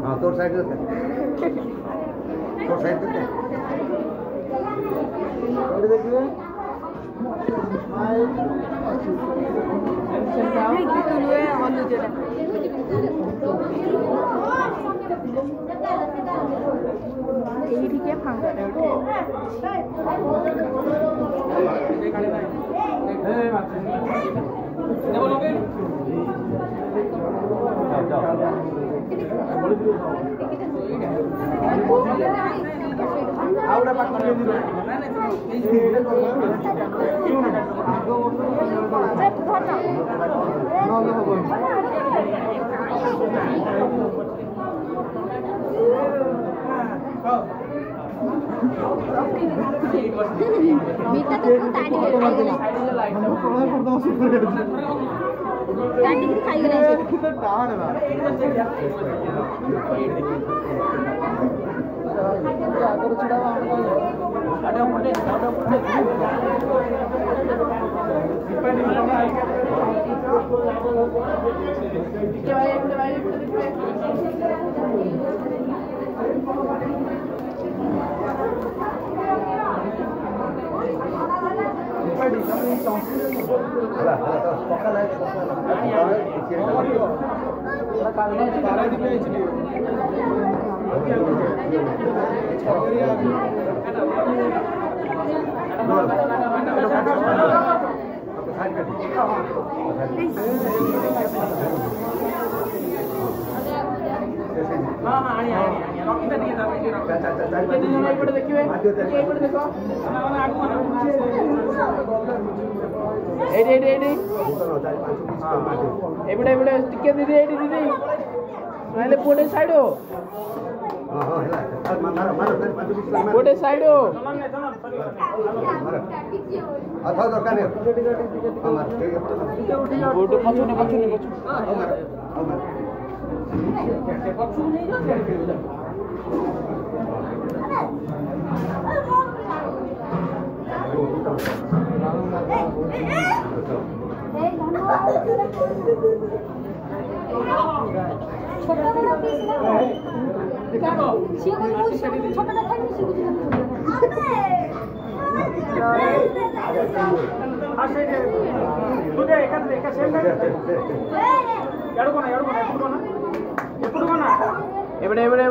हाँ तोर साइड तोर साइड देखिए ठीक है फांगा मीठा तो ताड़ी खाई गए पोटे साइड हो पोटे साइड हो अच्छा दरकार नहीं फोटो पछुने पछुने छोटा पीस ना छोटा खाई एवढे